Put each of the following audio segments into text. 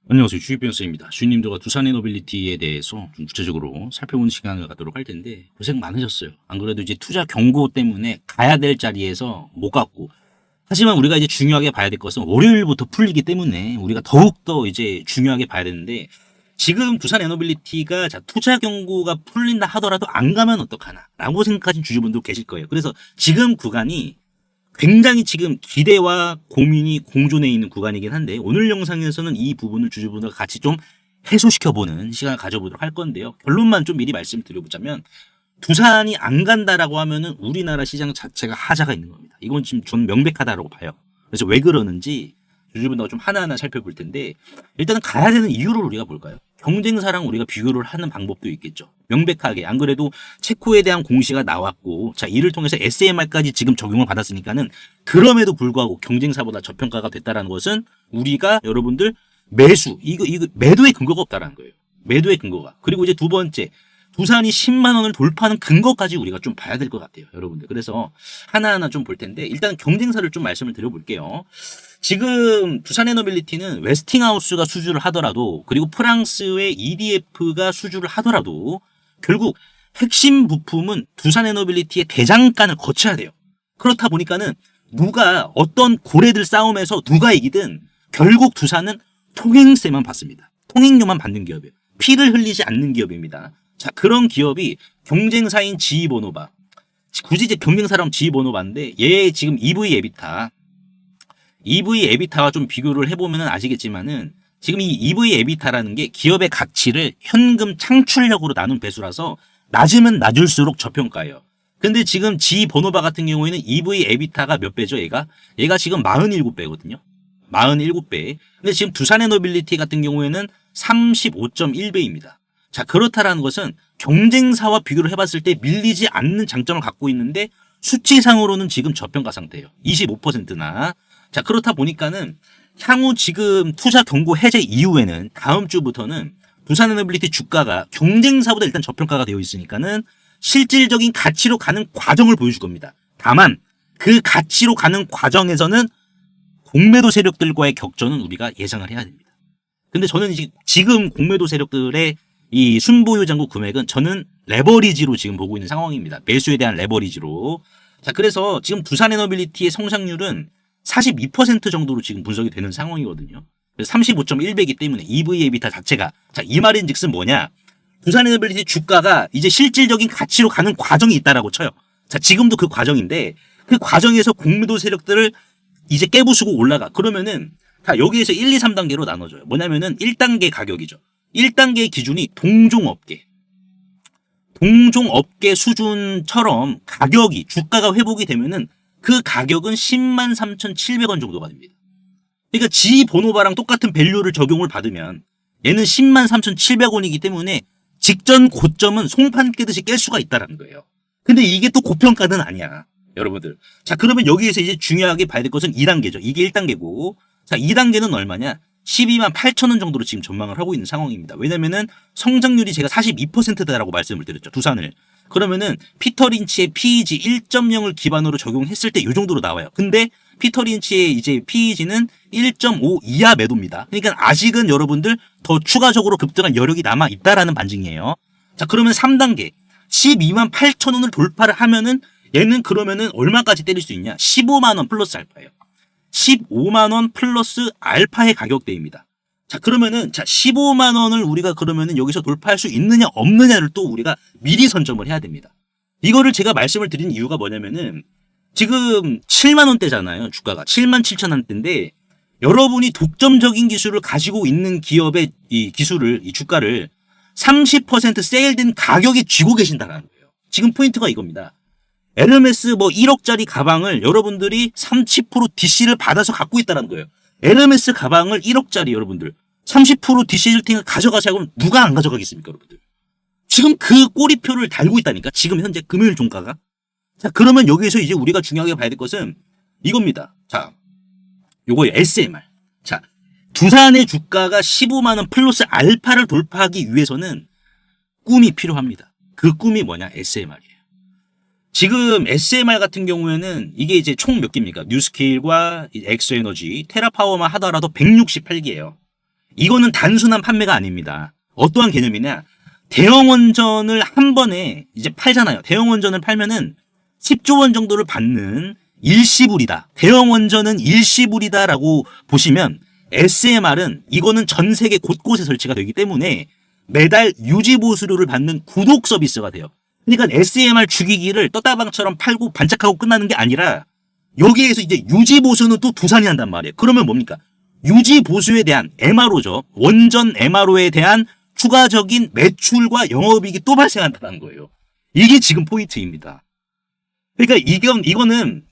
안녕하세요. 주식변호사입니다. 주인님들과 두산에너빌리티에 대해서 좀 구체적으로 살펴보는 시간을 갖도록 할 텐데 고생 많으셨어요. 안 그래도 이제 투자 경고 때문에 가야 될 자리에서 못 갔고, 하지만 우리가 이제 중요하게 봐야 될 것은 월요일부터 풀리기 때문에 우리가 더욱더 이제 중요하게 봐야 되는데, 지금 두산에너빌리티가 자 투자 경고가 풀린다 하더라도 안 가면 어떡하나 라고 생각하신 주주분도 계실 거예요. 그래서 지금 구간이 굉장히 지금 기대와 고민이 공존해 있는 구간이긴 한데, 오늘 영상에서는 이 부분을 주주분들과 같이 좀 해소시켜보는 시간을 가져보도록 할 건데요. 결론만 좀 미리 말씀드려보자면, 두산이 안 간다라고 하면은 우리나라 시장 자체가 하자가 있는 겁니다. 이건 지금 저는 명백하다라고 봐요. 그래서 왜 그러는지 주주분들과 좀 하나하나 살펴볼 텐데, 일단은 가야 되는 이유를 우리가 볼까요? 경쟁사랑 우리가 비교를 하는 방법도 있겠죠. 명백하게. 안 그래도 체코에 대한 공시가 나왔고, 자, 이를 통해서 SMR까지 지금 적용을 받았으니까는, 그럼에도 불구하고 경쟁사보다 저평가가 됐다라는 것은 우리가 여러분들 이거 매도의 근거가 없다라는 거예요. 매도의 근거가. 그리고 이제 두 번째, 두산이 10만 원을 돌파하는 근거까지 우리가 좀 봐야 될 것 같아요, 여러분들. 그래서 하나하나 좀 볼 텐데, 일단 경쟁사를 좀 말씀을 드려볼게요. 지금 두산에너빌리티는 웨스팅하우스가 수주를 하더라도, 그리고 프랑스의 EDF가 수주를 하더라도 결국 핵심 부품은 두산에너빌리티의 대장간을 거쳐야 돼요. 그렇다 보니까는 누가 어떤 고래들 싸움에서 누가 이기든 결국 두산은 통행세만 받습니다. 통행료만 받는 기업이에요. 피를 흘리지 않는 기업입니다. 자, 그런 기업이 경쟁사인 GE보노바, 굳이 이제 경쟁사랑 GE보노바인데, 얘 지금 EV 에비타와 좀 비교를 해보면 아시겠지만은, 지금 이 EV 에비타라는 게 기업의 가치를 현금 창출력으로 나눈 배수라서 낮으면 낮을수록 저평가예요. 근데 지금 GE보노바 같은 경우에는 EV 에비타가 몇 배죠, 얘가 지금 47배거든요. 47배. 근데 지금 두산에너빌리티 같은 경우에는 35.1배입니다. 자, 그렇다라는 것은 경쟁사와 비교를 해봤을 때 밀리지 않는 장점을 갖고 있는데, 수치상으로는 지금 저평가 상태예요. 25%나. 자, 그렇다 보니까는 향후 지금 투자 경고 해제 이후에는 다음 주부터는 두산에너빌리티 주가가 경쟁사보다 일단 저평가가 되어 있으니까는 실질적인 가치로 가는 과정을 보여줄 겁니다. 다만 그 가치로 가는 과정에서는 공매도 세력들과의 격전은 우리가 예상을 해야 됩니다. 근데 저는 지금 공매도 세력들의 이 순보유 잔고 금액은 저는 레버리지로 지금 보고 있는 상황입니다. 매수에 대한 레버리지로. 자, 그래서 지금 두산에너빌리티의 성장률은 42% 정도로 지금 분석이 되는 상황이거든요. 그래서 35.1배이기 때문에 EV 에비타 자체가, 자, 이 말인즉슨 뭐냐? 두산에너빌리티 주가가 이제 실질적인 가치로 가는 과정이 있다라고 쳐요. 자, 지금도 그 과정인데, 그 과정에서 공매도 세력들을 이제 깨부수고 올라가. 그러면은 다 여기에서 1, 2, 3단계로 나눠져요. 뭐냐면은 1단계 가격이죠. 1단계 기준이 동종업계 수준처럼 가격이, 주가가 회복이 되면은 그 가격은 10만 3,700원 정도가 됩니다. 그러니까 GE보노바랑 똑같은 밸류를 적용을 받으면 얘는 10만 3,700원이기 때문에 직전 고점은 송판 깨듯이 깰 수가 있다는 거예요. 근데 이게 또 고평가는 아니야, 여러분들. 자, 그러면 여기에서 이제 중요하게 봐야 될 것은 2단계죠. 이게 1단계고, 자, 2단계는 얼마냐? 12만 8천원 정도로 지금 전망을 하고 있는 상황입니다. 왜냐면은 성장률이 제가 42%다라고 말씀을 드렸죠, 두산을. 그러면은 피터 린치의 PEG 1.0을 기반으로 적용했을 때 이 정도로 나와요. 근데 피터 린치의 이제 PEG는 1.5 이하 매도입니다. 그러니까 아직은 여러분들 더 추가적으로 급등할 여력이 남아 있다라는 반증이에요. 자, 그러면 3단계 12만 8천 원을 돌파를 하면은 얘는 그러면은 얼마까지 때릴 수 있냐? 15만 원 플러스 알파예요. 15만 원 플러스 알파의 가격대입니다. 자, 그러면은, 자, 15만 원을 우리가 그러면은 여기서 돌파할 수 있느냐 없느냐를 또 우리가 미리 선점을 해야 됩니다. 이거를 제가 말씀을 드린 이유가 뭐냐면은, 지금 7만 원대잖아요, 주가가. 7만 7천 원대인데, 여러분이 독점적인 기술을 가지고 있는 기업의 이 기술을, 이 주가를 30% 세일된 가격에 쥐고 계신다는 거예요. 지금 포인트가 이겁니다. 에르메스 뭐 1억짜리 가방을 여러분들이 30% DC를 받아서 갖고 있다는 거예요. 에르메스 가방을 1억짜리 여러분들 30% DC 줄 테니까 가져가세요 하면 누가 안 가져가겠습니까, 여러분들? 지금 그 꼬리표를 달고 있다니까, 지금 현재 금요일 종가가. 자, 그러면 여기에서 이제 우리가 중요하게 봐야 될 것은 이겁니다. 자, 요거 SMR. 자, 두산의 주가가 15만 원 플러스 알파를 돌파하기 위해서는 꿈이 필요합니다. 그 꿈이 뭐냐? SMR이에요. 지금 SMR 같은 경우에는 이게 이제 총 몇 개입니까? 뉴스케일과 엑소에너지, 테라파워만 하더라도 168개예요. 이거는 단순한 판매가 아닙니다. 어떠한 개념이냐? 대형 원전을 한 번에 이제 팔잖아요. 대형 원전을 팔면은 10조 원 정도를 받는 일시불이다. 대형 원전은 일시불이다라고 보시면 SMR은 이거는 전 세계 곳곳에 설치가 되기 때문에 매달 유지보수료를 받는 구독 서비스가 돼요. 그러니까 SMR 주기기를 떴다방처럼 팔고 반짝하고 끝나는 게 아니라 여기에서 이제 유지보수는 또 두산이 한단 말이에요. 그러면 뭡니까? 유지보수에 대한 MRO죠. 원전 MRO에 대한 추가적인 매출과 영업이익이 또 발생한다는 거예요. 이게 지금 포인트입니다. 그러니까 이거는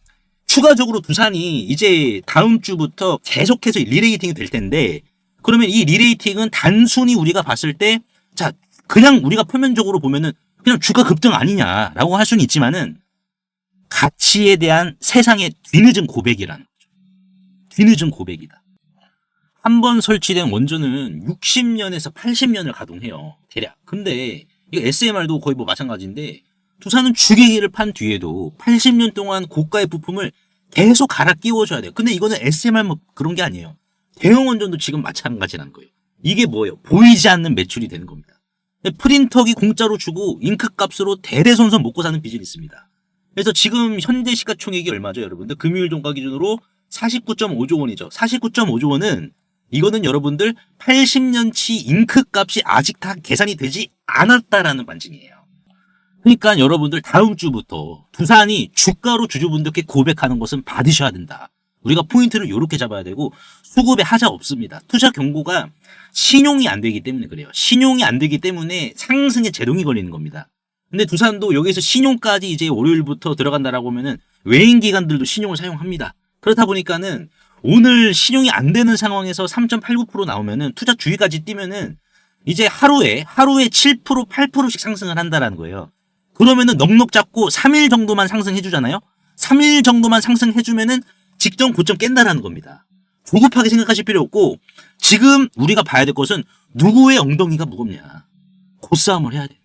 추가적으로 두산이 이제 다음 주부터 계속해서 리레이팅이 될 텐데, 그러면 이 리레이팅은 단순히 우리가 봤을 때, 자, 그냥 우리가 표면적으로 보면은 그냥 주가 급등 아니냐라고 할 수는 있지만은 가치에 대한 세상의 뒤늦은 고백이라는 거죠. 뒤늦은 고백이다. 한 번 설치된 원전은 60년에서 80년을 가동해요. 대략. 근데 이거 SMR도 거의 뭐 마찬가지인데 두산은 주기기를 판 뒤에도 80년 동안 고가의 부품을 계속 갈아 끼워줘야 돼요. 근데 이거는 SMR 뭐 그런 게 아니에요. 대형 원전도 지금 마찬가지라는 거예요. 이게 뭐예요? 보이지 않는 매출이 되는 겁니다. 프린터기 공짜로 주고 잉크 값으로 대대손손 먹고 사는 빚이 있습니다. 그래서 지금 현재 시가총액이 얼마죠, 여러분들? 금요일 종가 기준으로 49.5조 원이죠. 49.5조 원은 이거는 여러분들 80년치 잉크 값이 아직 다 계산이 되지 않았다라는 반증이에요. 그러니까 여러분들 다음 주부터 두산이 주가로 주주분들께 고백하는 것은 받으셔야 된다. 우리가 포인트를 이렇게 잡아야 되고 수급에 하자 없습니다. 투자 경고가 신용이 안 되기 때문에 그래요. 신용이 안 되기 때문에 상승에 제동이 걸리는 겁니다. 근데 두산도 여기서 신용까지 이제 월요일부터 들어간다라고 하면은 외인 기관들도 신용을 사용합니다. 그렇다 보니까는 오늘 신용이 안 되는 상황에서 3.89% 나오면은 투자 주의까지 뛰면은 이제 하루에 7%, 8%씩 상승을 한다라는 거예요. 그러면은 넉넉 잡고 3일 정도만 상승해 주잖아요. 3일 정도만 상승해 주면은 직전 고점 깬다라는 겁니다. 조급하게 생각하실 필요 없고 지금 우리가 봐야 될 것은 누구의 엉덩이가 무겁냐. 고싸움을 해야 됩니다.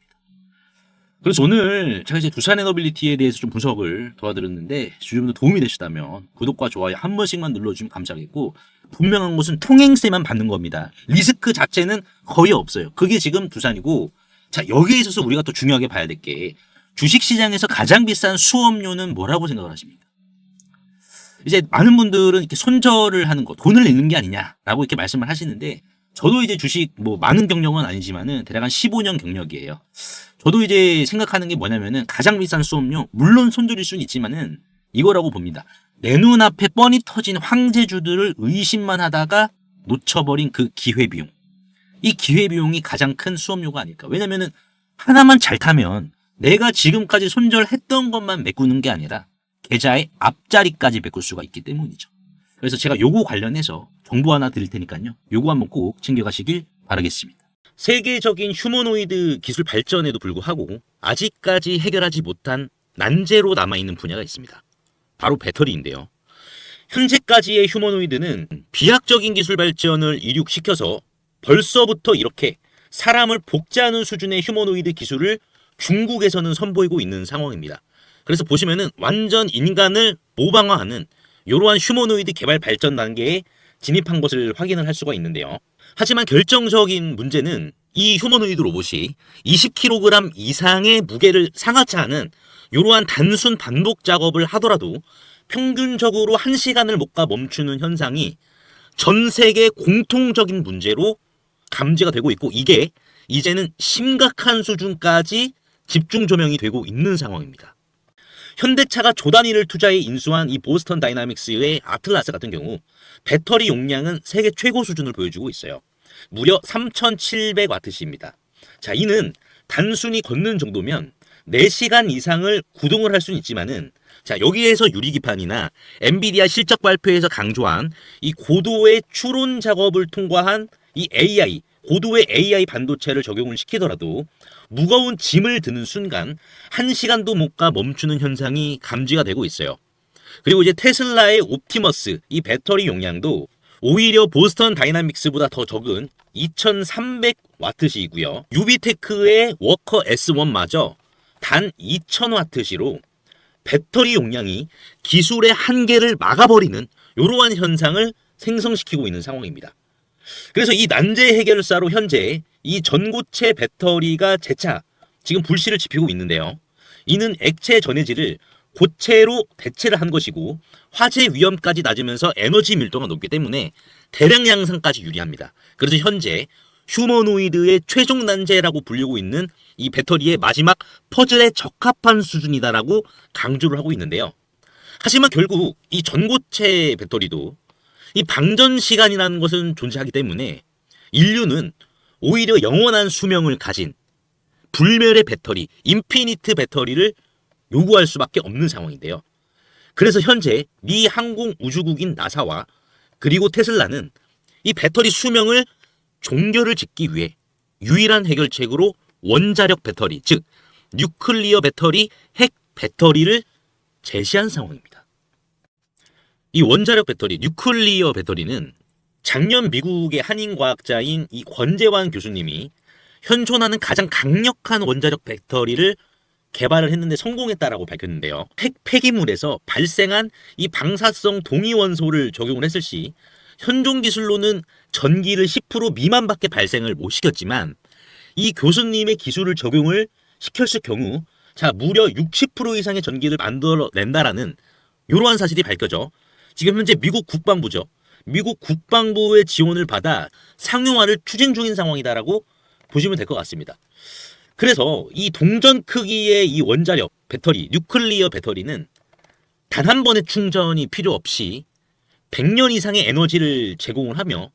그래서 오늘 제가 이제 두산에너빌리티에 대해서 좀 분석을 도와드렸는데 주주분들 도움이 되시다면 구독과 좋아요 한 번씩만 눌러주시면 감사하겠고 분명한 것은 통행세만 받는 겁니다. 리스크 자체는 거의 없어요. 그게 지금 두산이고 자 여기에 있어서 우리가 또 중요하게 봐야 될 게 주식시장에서 가장 비싼 수업료는 뭐라고 생각을 하십니까? 이제 많은 분들은 이렇게 손절을 하는 거, 돈을 내는 게 아니냐라고 이렇게 말씀을 하시는데 저도 이제 주식 뭐 많은 경력은 아니지만은 대략 한 15년 경력이에요. 저도 이제 생각하는 게 뭐냐면은 가장 비싼 수업료, 물론 손절일 수는 있지만은 이거라고 봅니다. 내 눈앞에 뻔히 터진 황제주들을 의심만 하다가 놓쳐버린 그 기회비용. 이 기회비용이 가장 큰 수업료가 아닐까. 왜냐면은 하나만 잘 타면 내가 지금까지 손절했던 것만 메꾸는 게 아니라 계좌의 앞자리까지 메꿀 수가 있기 때문이죠. 그래서 제가 요거 관련해서 정보 하나 드릴 테니까요. 요거 한번 꼭 챙겨가시길 바라겠습니다. 세계적인 휴머노이드 기술 발전에도 불구하고 아직까지 해결하지 못한 난제로 남아있는 분야가 있습니다. 바로 배터리인데요. 현재까지의 휴머노이드는 비약적인 기술 발전을 이륙시켜서 벌써부터 이렇게 사람을 복제하는 수준의 휴머노이드 기술을 중국에서는 선보이고 있는 상황입니다. 그래서 보시면은 완전 인간을 모방화하는 이러한 휴머노이드 개발 발전 단계에 진입한 것을 확인을 할 수가 있는데요. 하지만 결정적인 문제는 이 휴머노이드 로봇이 20kg 이상의 무게를 상하치 않은 이러한 단순 반복 작업을 하더라도 평균적으로 1시간을 못 가 멈추는 현상이 전 세계 공통적인 문제로 감지가 되고 있고 이게 이제는 심각한 수준까지 집중 조명이 되고 있는 상황입니다. 현대차가 조 단위를 투자해 인수한 이 보스턴 다이나믹스의 아틀라스 같은 경우 배터리 용량은 세계 최고 수준을 보여주고 있어요. 무려 3700W입니다. 자, 이는 단순히 걷는 정도면 4시간 이상을 구동을 할 수는 있지만은 자, 여기에서 유리기판이나 엔비디아 실적 발표에서 강조한 이 고도의 추론 작업을 통과한 이 AI, 고도의 AI 반도체를 적용을 시키더라도 무거운 짐을 드는 순간 1시간도 못 가 멈추는 현상이 감지가 되고 있어요. 그리고 이제 테슬라의 옵티머스 이 배터리 용량도 오히려 보스턴 다이나믹스보다 더 적은 2300W이고요. 유비테크의 워커 S1마저 단 2000W로 배터리 용량이 기술의 한계를 막아버리는 이러한 현상을 생성시키고 있는 상황입니다. 그래서 이 난제 해결사로 현재 이 전고체 배터리가 재차 지금 불씨를 지피고 있는데요. 이는 액체 전해질을 고체로 대체를 한 것이고 화재 위험까지 낮으면서 에너지 밀도가 높기 때문에 대량 양산까지 유리합니다. 그래서 현재 휴머노이드의 최종 난제라고 불리고 있는 이 배터리의 마지막 퍼즐에 적합한 수준이다라고 강조를 하고 있는데요. 하지만 결국 이 전고체 배터리도 이 방전 시간이라는 것은 존재하기 때문에 인류는 오히려 영원한 수명을 가진 불멸의 배터리, 인피니트 배터리를 요구할 수밖에 없는 상황인데요. 그래서 현재 미 항공우주국인 나사와 그리고 테슬라는 이 배터리 수명을 종결을 짓기 위해 유일한 해결책으로 원자력 배터리, 즉 뉴클리어 배터리, 핵 배터리를 제시한 상황입니다. 이 원자력 배터리, 뉴클리어 배터리는 작년 미국의 한인 과학자인 이 권재환 교수님이 현존하는 가장 강력한 원자력 배터리를 개발을 했는데 성공했다라고 밝혔는데요. 핵 폐기물에서 발생한 이 방사성 동위원소를 적용을 했을 시 현존 기술로는 전기를 10% 미만밖에 발생을 못 시켰지만 이 교수님의 기술을 적용을 시켰을 경우 무려 60% 이상의 전기를 만들어낸다라는 이러한 사실이 밝혀져 지금 현재 미국 국방부죠. 미국 국방부의 지원을 받아 상용화를 추진 중인 상황이다라고 보시면 될 것 같습니다. 그래서 이 동전 크기의 이 원자력 배터리, 뉴클리어 배터리는 단 한 번의 충전이 필요 없이 100년 이상의 에너지를 제공을 하며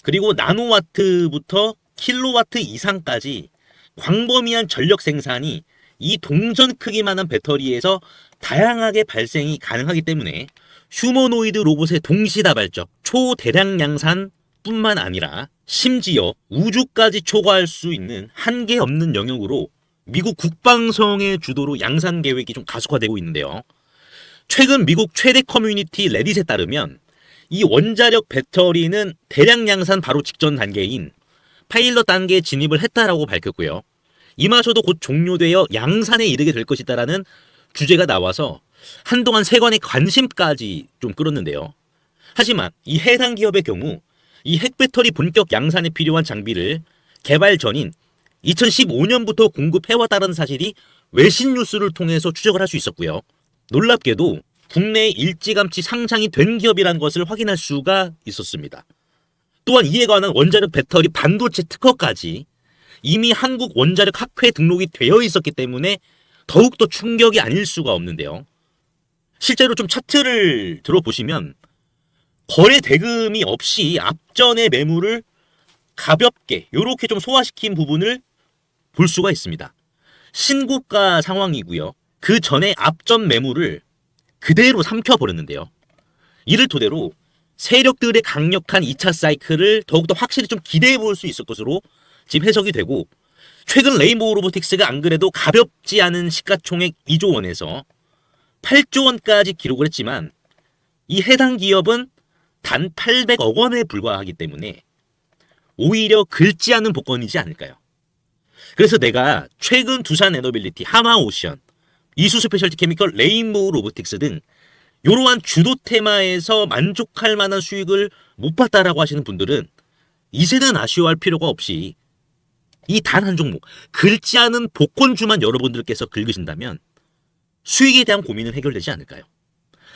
그리고 나노와트부터 킬로와트 이상까지 광범위한 전력 생산이 이 동전 크기만한 배터리에서 다양하게 발생이 가능하기 때문에 휴머노이드 로봇의 동시다발적, 초대량 양산 뿐만 아니라 심지어 우주까지 초과할 수 있는 한계 없는 영역으로 미국 국방성의 주도로 양산 계획이 좀 가속화되고 있는데요. 최근 미국 최대 커뮤니티 레딧에 따르면 이 원자력 배터리는 대량 양산 바로 직전 단계인 파일럿 단계에 진입을 했다라고 밝혔고요. 이마저도 곧 종료되어 양산에 이르게 될 것이다라는 주제가 나와서 한동안 세관의 관심까지 좀 끌었는데요. 하지만 이 해당 기업의 경우 이 핵배터리 본격 양산에 필요한 장비를 개발 전인 2015년부터 공급해왔다는 사실이 외신 뉴스를 통해서 추적을 할 수 있었고요. 놀랍게도 국내에 일찌감치 상장이 된 기업이라는 것을 확인할 수가 있었습니다. 또한 이에 관한 원자력 배터리 반도체 특허까지 이미 한국 원자력 학회에 등록이 되어 있었기 때문에 더욱더 충격이 아닐 수가 없는데요. 실제로 좀 차트를 들어보시면 거래 대금이 없이 앞전의 매물을 가볍게 이렇게 좀 소화시킨 부분을 볼 수가 있습니다. 신고가 상황이고요. 그 전에 앞전 매물을 그대로 삼켜버렸는데요. 이를 토대로 세력들의 강력한 2차 사이클을 더욱더 확실히 좀 기대해 볼 수 있을 것으로 지금 해석이 되고 최근 레인보우 로보틱스가 안 그래도 가볍지 않은 시가총액 2조 원에서 8조 원까지 기록을 했지만 이 해당 기업은 단 800억 원에 불과하기 때문에 오히려 긁지 않은 복권이지 않을까요? 그래서 내가 최근 두산 에너빌리티, 하마오션, 이수 스페셜티 케미컬, 레인보우 로보틱스 등 이러한 주도 테마에서 만족할 만한 수익을 못 봤다라고 하시는 분들은 이제는 아쉬워할 필요가 없이 이 단 한 종목, 긁지 않은 복권주만 여러분들께서 긁으신다면 수익에 대한 고민은 해결되지 않을까요?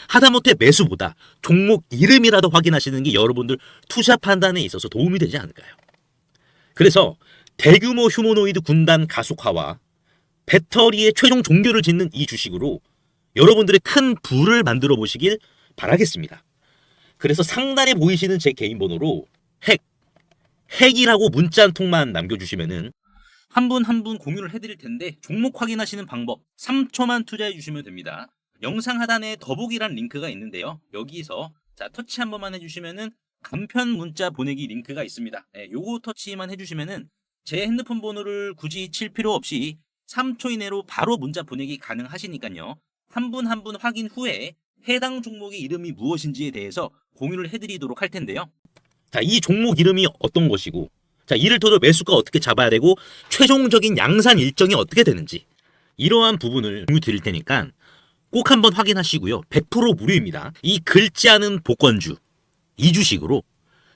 하다못해 매수보다 종목 이름이라도 확인하시는 게 여러분들 투자 판단에 있어서 도움이 되지 않을까요? 그래서 대규모 휴머노이드 군단 가속화와 배터리의 최종 종결을 짓는 이 주식으로 여러분들의 큰 부를 만들어 보시길 바라겠습니다. 그래서 상단에 보이시는 제 개인 번호로 핵이라고 문자 한 통만 남겨주시면은 한 분 한 분 공유를 해드릴 텐데 종목 확인하시는 방법 3초만 투자해 주시면 됩니다. 영상 하단에 더보기란 링크가 있는데요. 여기서 터치 한 번만 해주시면은 간편 문자 보내기 링크가 있습니다. 요거 터치만 해주시면은 제 핸드폰 번호를 굳이 칠 필요 없이 3초 이내로 바로 문자 보내기 가능하시니까요. 한 분 한 분 확인 후에 해당 종목의 이름이 무엇인지에 대해서 공유를 해드리도록 할 텐데요. 이 종목 이름이 어떤 것이고 이를 토대로 매수가 어떻게 잡아야 되고 최종적인 양산 일정이 어떻게 되는지 이러한 부분을 공유 드릴 테니까 꼭 한번 확인하시고요. 100% 무료입니다. 이 긁지 않은 복권주 이 주식으로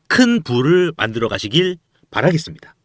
큰 부를 만들어 가시길 바라겠습니다.